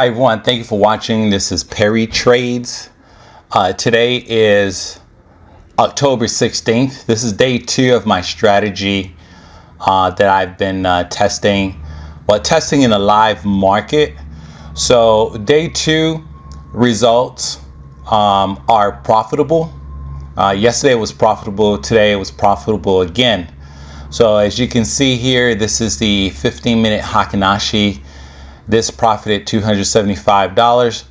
Hi everyone, thank you for watching. This is Perry Trades. Today is October 16th. This is day 2 of my strategy that I've been testing in a live market. So day 2 results are profitable. Yesterday it was profitable, today it was profitable again. So as you can see here, this is the 15-minute Heikin-Ashi. This profited $275.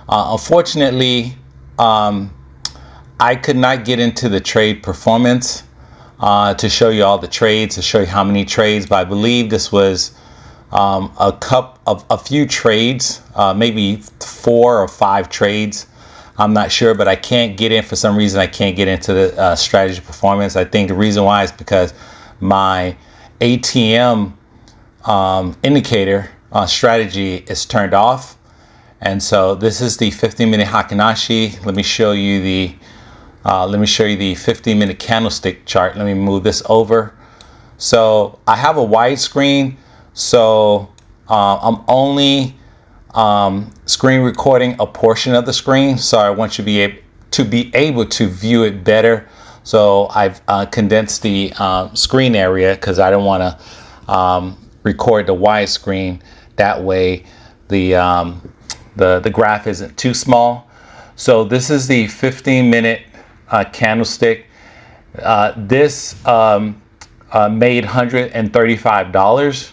Unfortunately, I could not get into the trade performance to show you all the trades, to show you how many trades, but I believe this was a few trades, maybe 4 or 5 trades. I'm not sure, but I can't get in for some reason. I can't get into the strategy performance. I think the reason why is because my ATM indicator strategy is turned off, and so this is the 15-minute Heikin-Ashi. Let me show you the 15-minute candlestick chart. Let me move this over. So I have a wide screen, so I'm only screen recording a portion of the screen. So I want you to be able to view it better. So I've condensed the screen area because I don't want to record the wide screen. That way the graph isn't too small. So this is the 15-minute candlestick. This made $135.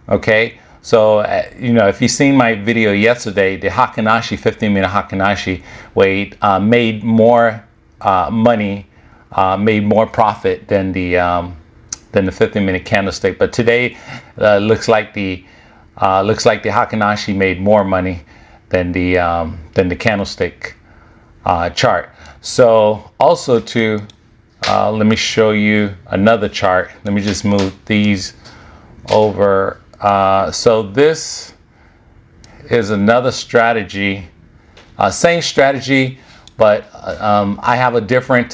Okay, so if you've seen my video yesterday, the Heikin-Ashi, 15-minute Heikin-Ashi made more money, made more profit than the 15-minute candlestick. But today looks like the Heikin-Ashi made more money than the candlestick chart. So also let me show you another chart. Let me just move these over. So this is another strategy, same strategy, but I have a different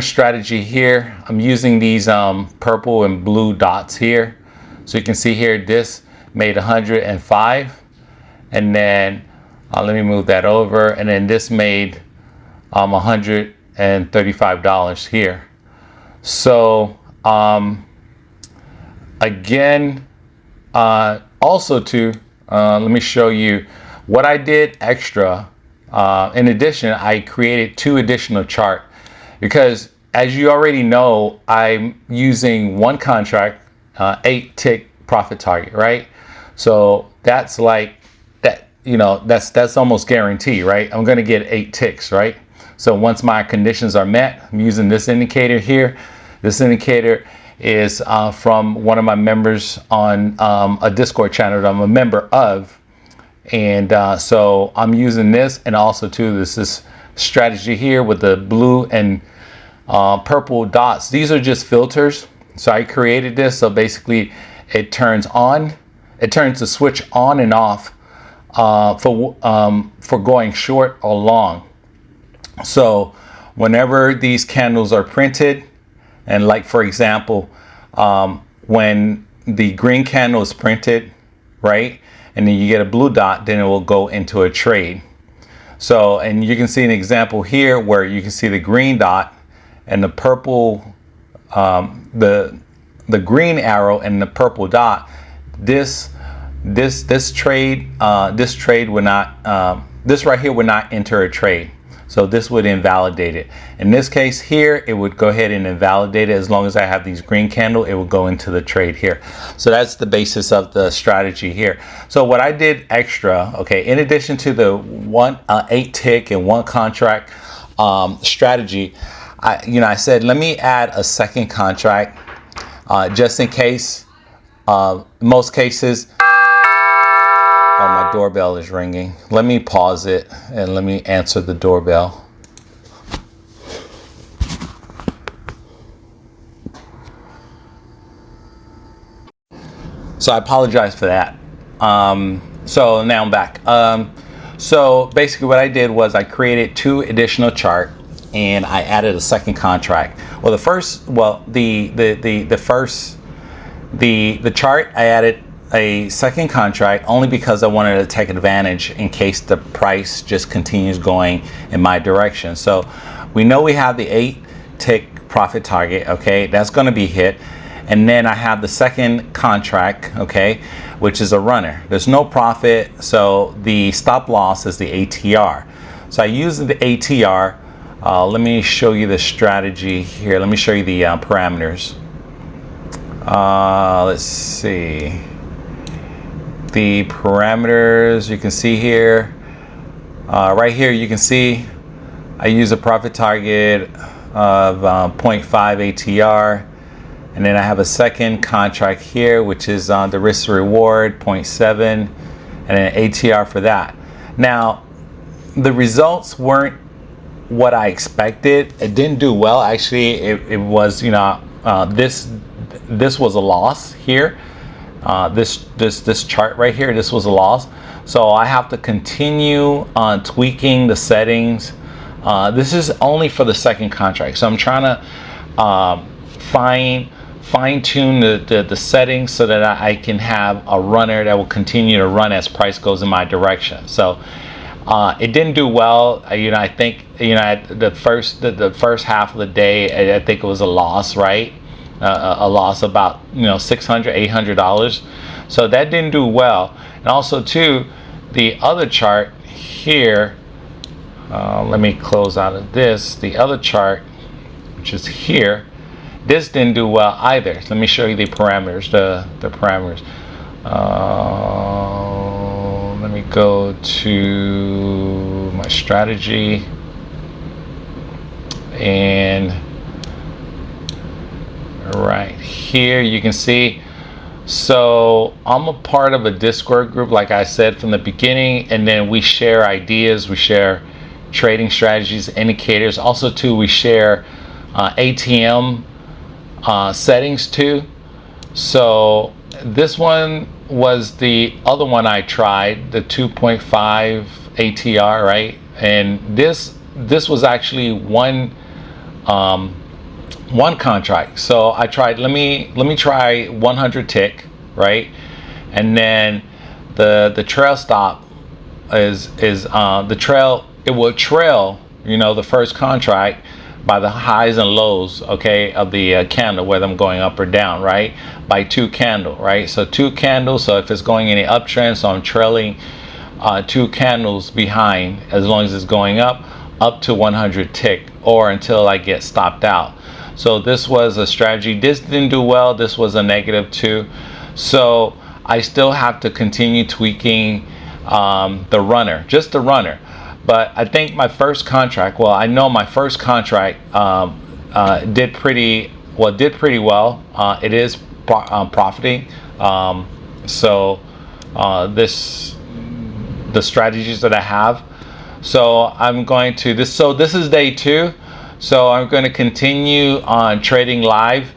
strategy here. I'm using these purple and blue dots here. So you can see here, this made 105, and then let me move that over, and then this made $135 here. So again, also let me show you what I did extra. In addition, I created 2 additional charts because, as you already know, I'm using one contract, 8 tick profit target, right? So that's like that, that's almost guaranteed, right? I'm going to get 8 ticks, right? So once my conditions are met, I'm using this indicator here. This indicator is from one of my members on a Discord channel that I'm a member of, and so I'm using this, and also this strategy here with the blue and purple dots. These are just filters. So I created this, so basically it turns the switch on and off for going short or long. So whenever these candles are printed, and like for example, when the green candle is printed, right, and then you get a blue dot, then it will go into a trade. So, and you can see an example here where you can see the green dot and the purple, the green arrow and the purple dot. This trade would not, this right here would not enter a trade. So this would invalidate it. In this case here, it would go ahead and invalidate it. As long as I have these green candle, it will go into the trade here. So that's the basis of the strategy here. So what I did extra, okay, in addition to the 8 tick and 1 contract strategy, I said, let me add a second contract just in case. Most cases, my doorbell is ringing. Let me pause it and let me answer the doorbell. So I apologize for that. So now I'm back. So basically what I did was I created 2 additional charts, and I added a second contract. Well, the chart I added a second contract only because I wanted to take advantage in case the price just continues going in my direction. So we know we have the 8 tick profit target, okay, that's going to be hit. And then I have the second contract, okay, which is a runner. There's no profit, so the stop loss is the ATR. So I use the ATR. Let me show you the strategy here. Let me show you the parameters. Let's see. The parameters you can see here. Right here you can see I use a profit target of 0.5 ATR, and then I have a second contract here which is on the risk reward 0.7 and then ATR for that. Now the results weren't what I expected. It didn't do well actually. It was, you know, this was a loss here. This chart right here, this was a loss. So I have to continue on tweaking the settings. This is only for the second contract, so I'm trying to fine tune the settings so that I can have a runner that will continue to run as price goes in my direction. So it didn't do well. You know, I think, you know, at the first half of the day, I think it was a loss, right? A loss about, you know, $600–800. So that didn't do well. And also too, the other chart here, let me close out of this. The other chart, which is here, this didn't do well either. So let me show you the parameters. The parameters. Let me go to my strategy, and right here you can see, so I'm a part of a Discord group like I said from the beginning, and then we share ideas, we share trading strategies, indicators. Also too, we share ATM settings too. So this one was the other one I tried, the 2.5 ATR, right? And this was actually one contract. So I tried, let me try 100 tick, right? And then the trail stop is the trail, it will trail, you know, the first contract by the highs and lows, okay, of the candle, whether I'm going up or down, right, by 2 candles, right? So 2 candles. So if it's going in the uptrend, so I'm trailing 2 candles behind, as long as it's going up to 100 tick, or until I get stopped out. So this was a strategy. This didn't do well. This was a -2. So I still have to continue tweaking the runner, just the runner. But I think my first contract, well, I know my first contract did pretty well. It is profiting. So the strategies that I have. So I'm going to this. So this is day 2. So I'm going to continue on trading live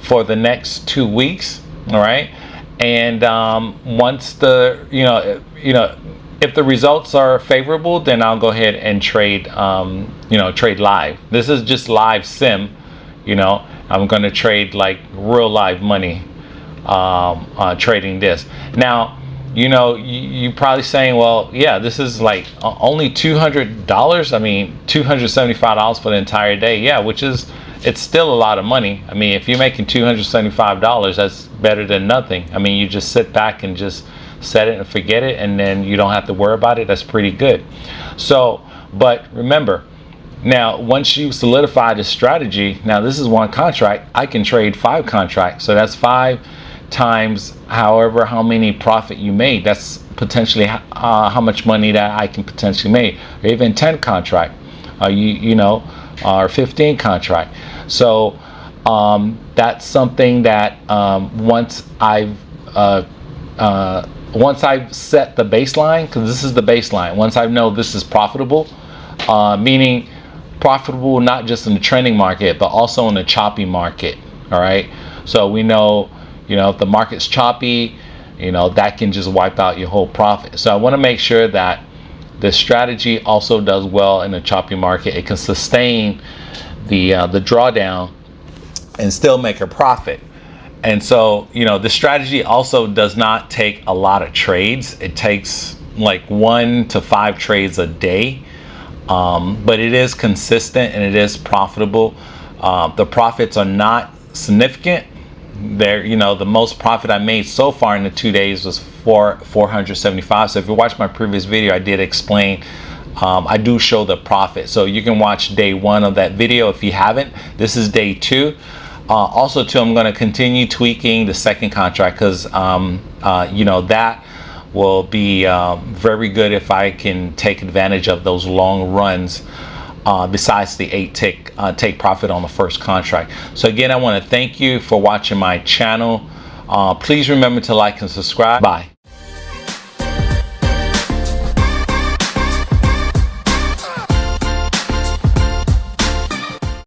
for the next 2 weeks. All right. And once the if the results are favorable, then I'll go ahead and trade, trade live. This is just live sim, you know. I'm going to trade like real live money, trading this. Now, you know, you're probably saying, well, yeah, this is like only $200. I mean, $275 for the entire day. Yeah, which is, it's still a lot of money. I mean, if you're making $275, that's better than nothing. I mean, you just sit back and just set it and forget it, and then you don't have to worry about it. That's pretty good. So, but remember, now once you solidify this strategy, now this is one contract, I can trade 5 contracts. So that's 5 times how many profit you made. That's potentially how much money that I can potentially make, or even 10 contract, or 15 contract. So that's something that once I've set the baseline, because this is the baseline, once I know this is profitable, meaning profitable not just in the trending market, but also in the choppy market, all right? So we know, you know, if the market's choppy, you know, that can just wipe out your whole profit. So I want to make sure that the strategy also does well in a choppy market. It can sustain the drawdown and still make a profit. And so, you know, the strategy also does not take a lot of trades. It takes like 1 to 5 trades a day. But it is consistent and it is profitable. The profits are not significant. There, you know, the most profit I made so far in the 2 days was 475. So if you watch my previous video, I did explain, I do show the profit. So you can watch day 1 of that video if you haven't. This is day 2. Also too, I'm going to continue tweaking the second contract because you know, that will be very good if I can take advantage of those long runs besides the 8 take profit on the first contract. So again, I want to thank you for watching my channel. Please remember to like and subscribe. Bye.